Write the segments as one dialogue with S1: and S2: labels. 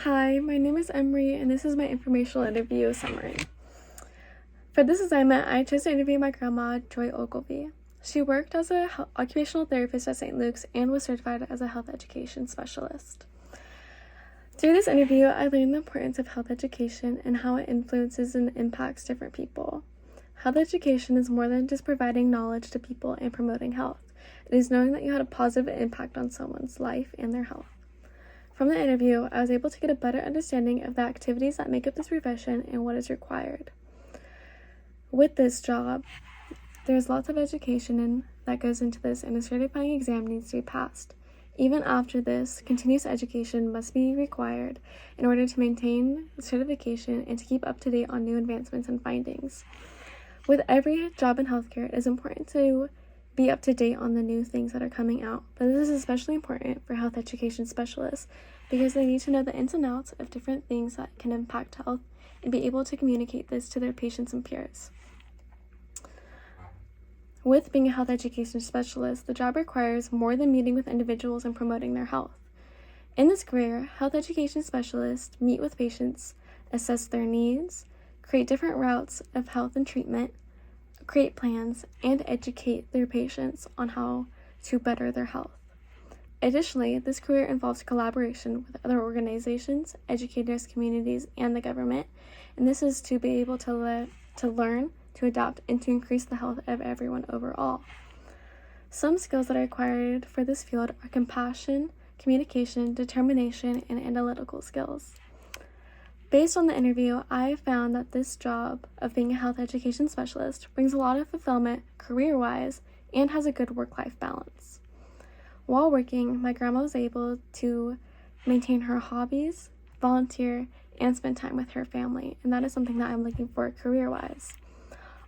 S1: Hi, my name is Emery, and this is my informational interview summary. For this assignment, I chose to interview my grandma, Joy Ogilvy. She worked as an occupational therapist at St. Luke's and was certified as a health education specialist. Through this interview, I learned the importance of health education and how it influences and impacts different people. Health education is more than just providing knowledge to people and promoting health. It is knowing that you had a positive impact on someone's life and their health. From the interview, I was able to get a better understanding of the activities that make up this profession and what is required. With this job, there's lots of education that goes into this, and a certifying exam needs to be passed. Even after this, continuous education must be required in order to maintain certification and to keep up to date on new advancements and findings. With every job in healthcare, it is important to be up to date on the new things that are coming out, but this is especially important for health education specialists because they need to know the ins and outs of different things that can impact health and be able to communicate this to their patients and peers. With being a health education specialist, the job requires more than meeting with individuals and promoting their health. In this career, health education specialists meet with patients, assess their needs, create different routes of health and treatment, create plans, and educate their patients on how to better their health. Additionally, this career involves collaboration with other organizations, educators, communities, and the government, and this is to be able to learn, to adapt, and to increase the health of everyone overall. Some skills that are required for this field are compassion, communication, determination, and analytical skills. Based on the interview, I found that this job of being a health education specialist brings a lot of fulfillment career-wise and has a good work-life balance. While working, my grandma was able to maintain her hobbies, volunteer, and spend time with her family, and that is something that I'm looking for career-wise.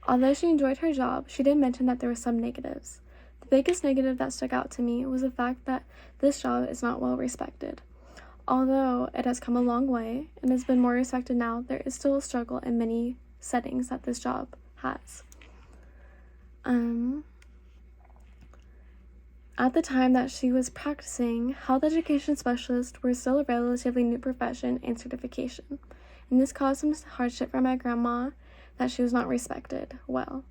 S1: Although she enjoyed her job, she did mention that there were some negatives. The biggest negative that stuck out to me was the fact that this job is not well respected. Although it has come a long way and has been more respected now, there is still a struggle in many settings that this job has. At the time that she was practicing, health education specialists were still a relatively new profession and certification, and this caused some hardship for my grandma that she was not respected well.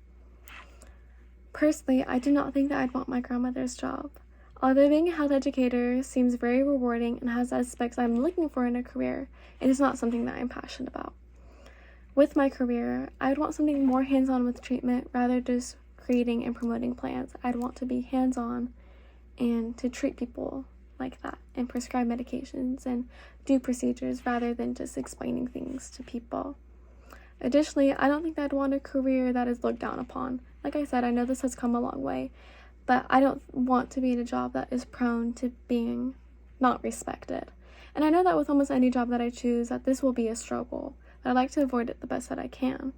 S1: Personally, I do not think that I'd want my grandmother's job. Although being a health educator seems very rewarding and has aspects I'm looking for in a career, it is not something that I'm passionate about. With my career, I would want something more hands-on with treatment rather than just creating and promoting plans. I'd want to be hands-on and to treat people like that and prescribe medications and do procedures rather than just explaining things to people. Additionally, I don't think I'd want a career that is looked down upon. Like I said, I know this has come a long way, but I don't want to be in a job that is prone to being not respected. And I know that with almost any job that I choose, that this will be a struggle, but I'd like to avoid it the best that I can.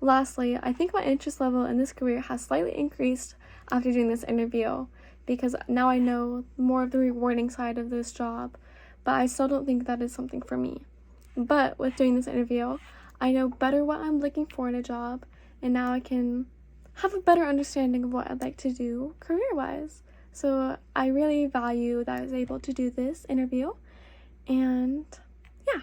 S1: Lastly, I think my interest level in this career has slightly increased after doing this interview, because now I know more of the rewarding side of this job, but I still don't think that is something for me. But with doing this interview, I know better what I'm looking for in a job, and now I can have a better understanding of what I'd like to do career-wise. So I really value that I was able to do this interview, and yeah.